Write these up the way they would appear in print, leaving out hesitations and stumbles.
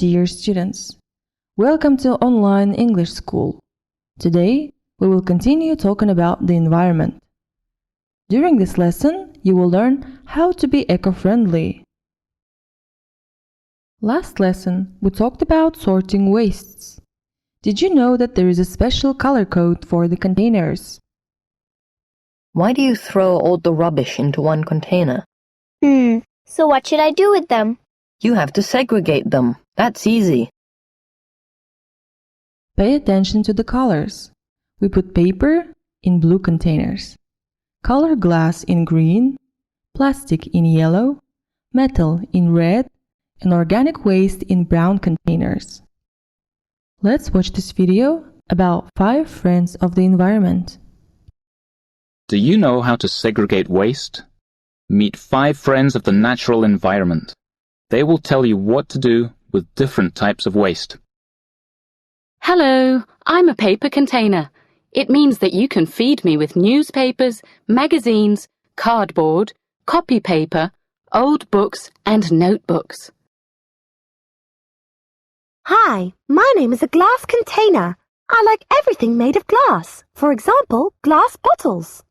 dear students. Welcome to Online English School. Today, we will continue talking about the environment. During this lesson, you will learn how to be eco-friendly. Last lesson, we talked about sorting wastes. Did you know that there is a special color code for the containers? Why do you throw all the rubbish into one container? So what should I do with them? You have to segregate them. That's easy. Pay attention to the colors. We put paper in blue containers, color glass in green, plastic in yellow, metal in red, and organic waste in brown containers. Let's watch this video about 5 friends of the environment. Do you know how to segregate waste? Meet 5 friends of the natural environment. They will tell you what to do with different types of waste. Hello, I'm a paper container. It means that you can feed me with newspapers, magazines, cardboard, copy paper, old books and notebooks. Hi, my name is a glass container. I like everything made of glass. For example, glass bottles.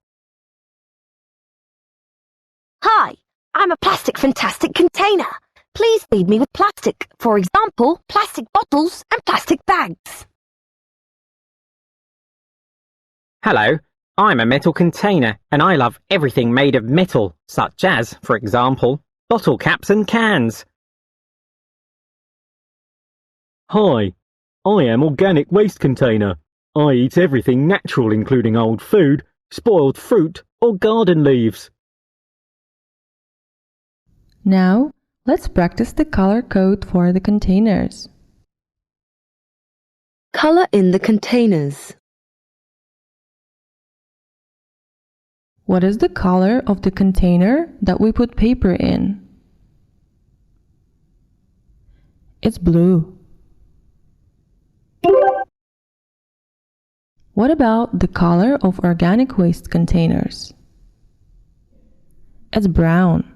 Hi, I'm a plastic fantastic container. Please feed me with plastic. For example, plastic bottles and plastic bags. Hello, I'm a metal container and I love everything made of metal, such as, for example, bottle caps and cans. Hi, I am organic waste container. I eat everything natural, including old food, spoiled fruit or garden leaves. Now, let's practice the color code for the containers. Color in the containers. What is the color of the container that we put paper in? It's blue. What about the color of organic waste containers? It's brown.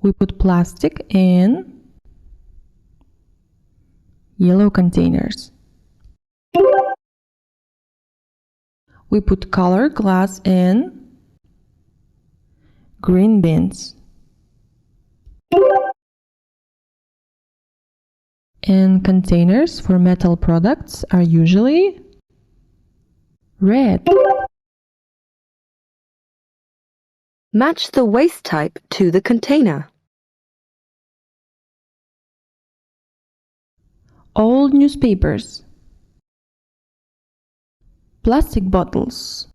We put plastic in yellow containers. We put colored glass in green bins. And containers for metal products are usually red. Match the waste type to the container. Old newspapers, plastic bottles,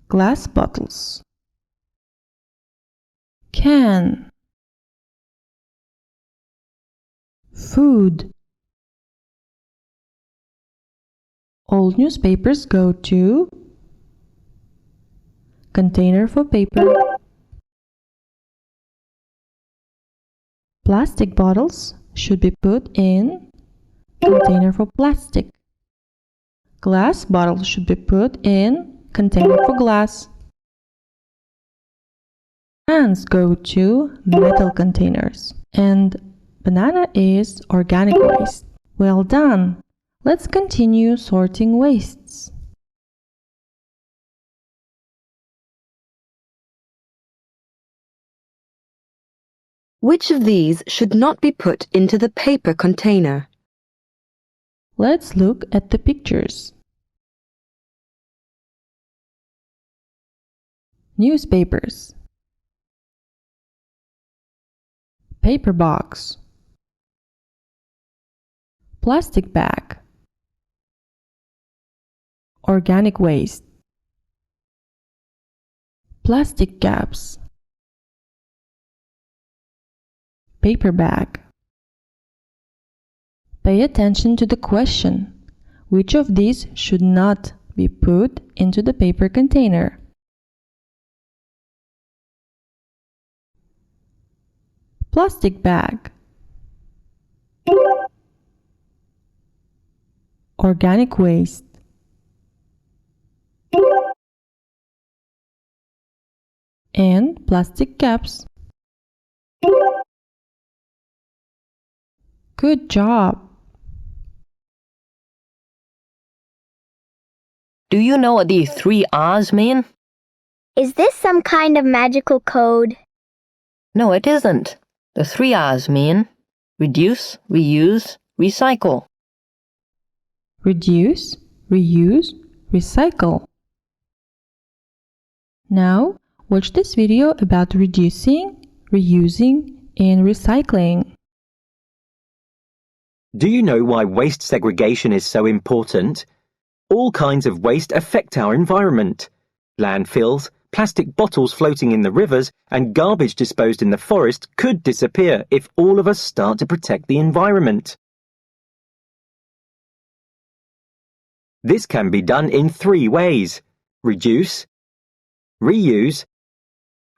glass bottles, can, food. Old newspapers go to container for paper. Plastic bottles should be put in container for plastic. Glass bottles should be put in container for glass. Cans go to metal containers. And banana is organic waste. Well done! Let's continue sorting wastes. Which of these should not be put into the paper container? Let's look at the pictures. Newspapers, paper box, plastic bag, organic waste, plastic caps, paper bag. Pay attention to the question. Which of these should not be put into the paper container? Plastic bag, organic waste, and plastic caps. Good job! Do you know what the 3 R's mean? Is this some kind of magical code? No, it isn't. The 3 R's mean reduce, reuse, recycle. Reduce, reuse, recycle. Now, watch this video about reducing, reusing, and recycling. Do you know why waste segregation is so important? All kinds of waste affect our environment. Landfills, plastic bottles floating in the rivers, and garbage disposed in the forest could disappear if all of us start to protect the environment. This can be done in 3 ways: reduce, reuse,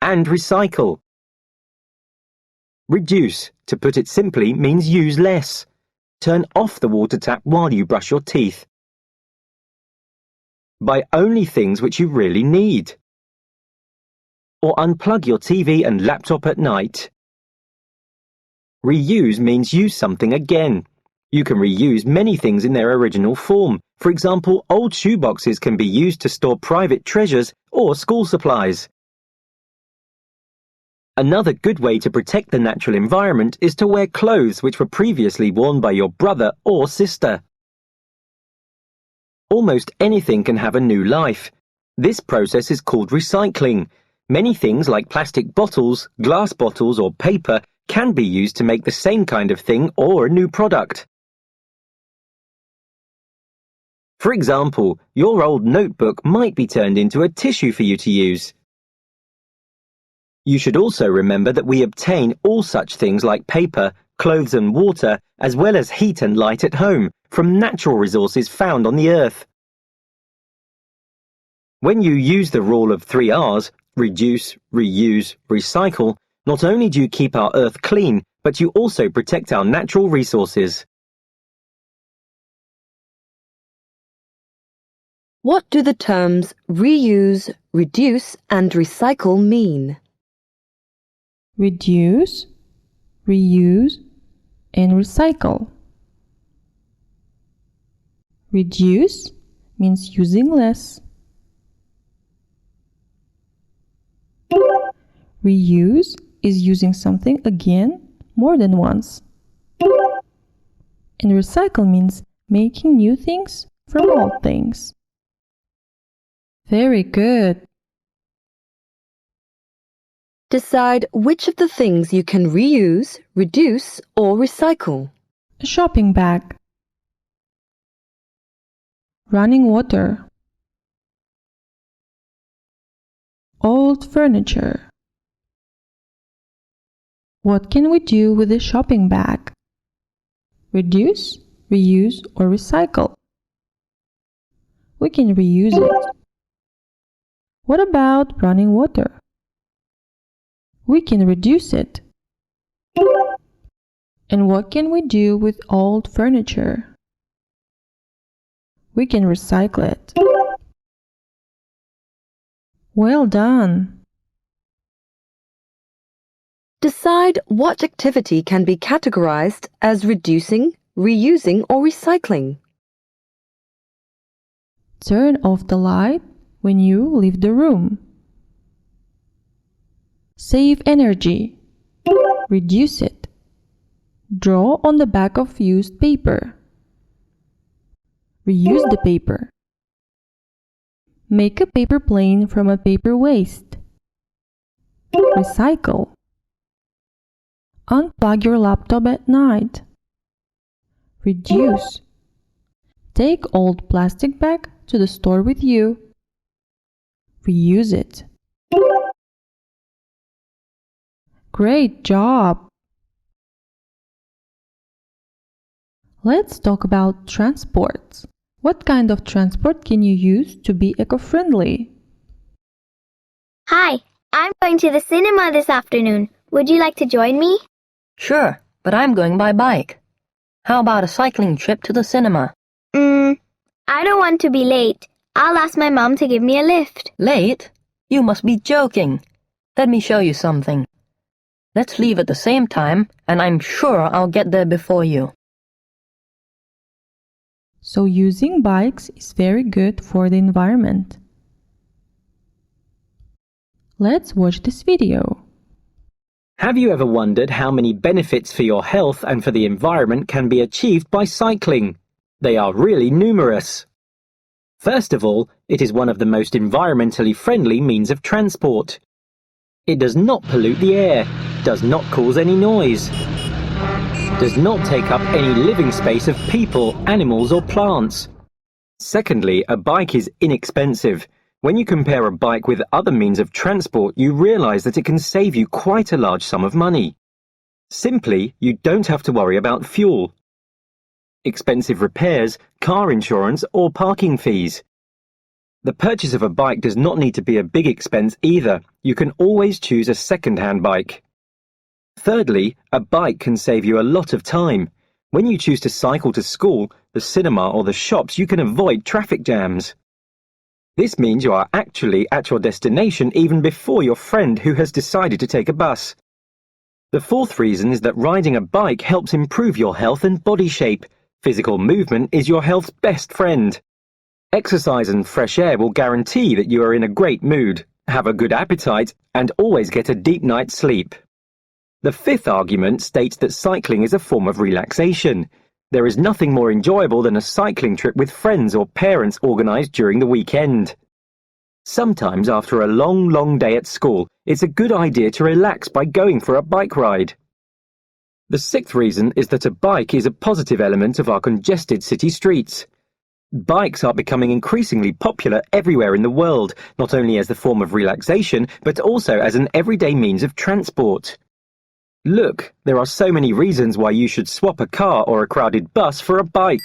and recycle. Reduce, to put it simply, means use less. Turn off the water tap while you brush your teeth. Buy only things which you really need. Or unplug your TV and laptop at night. Reuse means use something again. You can reuse many things in their original form. For example, old shoeboxes can be used to store private treasures or school supplies. Another good way to protect the natural environment is to wear clothes which were previously worn by your brother or sister. Almost anything can have a new life. This process is called recycling. Many things like plastic bottles, glass bottles, or paper can be used to make the same kind of thing or a new product. For example, your old notebook might be turned into a tissue for you to use. You should also remember that we obtain all such things like paper, clothes and water, as well as heat and light at home, from natural resources found on the earth. When you use the rule of 3 R's, reduce, reuse, recycle, not only do you keep our earth clean, but you also protect our natural resources. What do the terms reuse, reduce, and recycle mean? Reduce, reuse, and recycle. Reduce means using less. Reuse is using something again more than once. And recycle means making new things from old things. Very good. Decide which of the things you can reuse, reduce, or recycle. A shopping bag. Running water. Old furniture. What can we do with a shopping bag? Reduce, reuse, or recycle? We can reuse it. What about running water? We can reduce it. And what can we do with old furniture? We can recycle it. Well done! Decide what activity can be categorized as reducing, reusing, or recycling. Turn off the light when you leave the room. Save energy. Reduce it. Draw on the back of used paper. Reuse the paper. Make a paper plane from a paper waste. Recycle. Unplug your laptop at night. Reduce. Take old plastic bag to the store with you. Reuse it. Great job! Let's talk about transport. What kind of transport can you use to be eco-friendly? Hi, I'm going to the cinema this afternoon. Would you like to join me? Sure, but I'm going by bike. How about a cycling trip to the cinema? I don't want to be late. I'll ask my mom to give me a lift. Late? You must be joking. Let me show you something. Let's leave at the same time, and I'm sure I'll get there before you. So using bikes is very good for the environment. Let's watch this video. Have you ever wondered how many benefits for your health and for the environment can be achieved by cycling? They are really numerous. First of all, it is one of the most environmentally friendly means of transport. It does not pollute the air, does not cause any noise, does not take up any living space of people, animals or plants. Secondly, a bike is inexpensive. When you compare a bike with other means of transport, you realize that it can save you quite a large sum of money. Simply, you don't have to worry about fuel, expensive repairs, car insurance or parking fees. The purchase of a bike does not need to be a big expense either. You can always choose a second-hand bike. Thirdly, a bike can save you a lot of time. When you choose to cycle to school, the cinema or the shops, you can avoid traffic jams. This means you are actually at your destination even before your friend who has decided to take a bus. The fourth reason is that riding a bike helps improve your health and body shape. Physical movement is your health's best friend. Exercise and fresh air will guarantee that you are in a great mood, have a good appetite, and always get a deep night's sleep. The fifth argument states that cycling is a form of relaxation. There is nothing more enjoyable than a cycling trip with friends or parents organised during the weekend. Sometimes after a long day at school, it's a good idea to relax by going for a bike ride. The sixth reason is that a bike is a positive element of our congested city streets. Bikes are becoming increasingly popular everywhere in the world, not only as a form of relaxation, but also as an everyday means of transport. Look, there are so many reasons why you should swap a car or a crowded bus for a bike.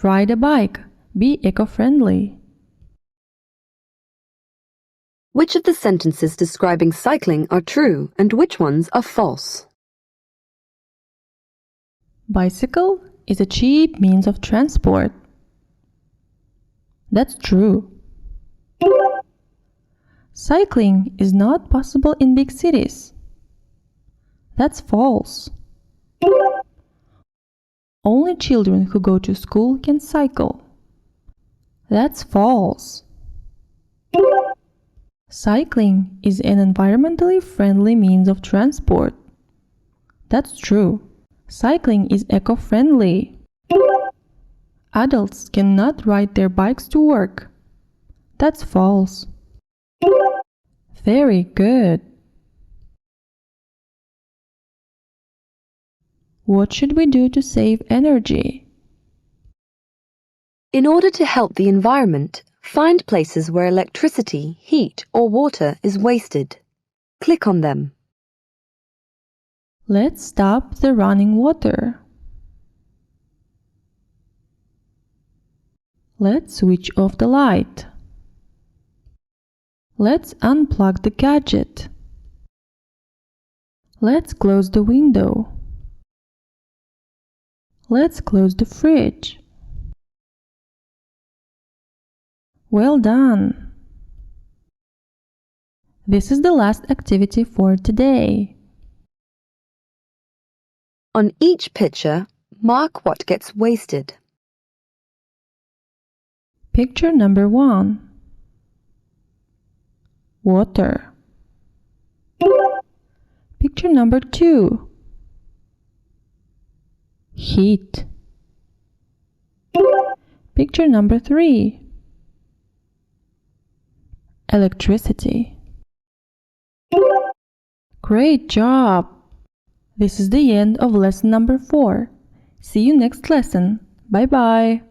Ride a bike. Be eco-friendly. Which of the sentences describing cycling are true and which ones are false? Bicycle is a cheap means of transport. That's true. Cycling is not possible in big cities. That's false. Only children who go to school can cycle. That's false. Cycling is an environmentally friendly means of transport. That's true. Cycling is eco-friendly. Adults cannot ride their bikes to work. That's false. Very good. What should we do to save energy? In order to help the environment, find places where electricity, heat, or water is wasted. Click on them. Let's stop the running water. Let's switch off the light. Let's unplug the gadget. Let's close the window. Let's close the fridge. Well done! This is the last activity for today. On each picture, mark what gets wasted. Picture number 1. Water. Picture number 2. Heat. Picture number 3. Electricity. Great job! This is the end of lesson number 4. See you next lesson. Bye-bye.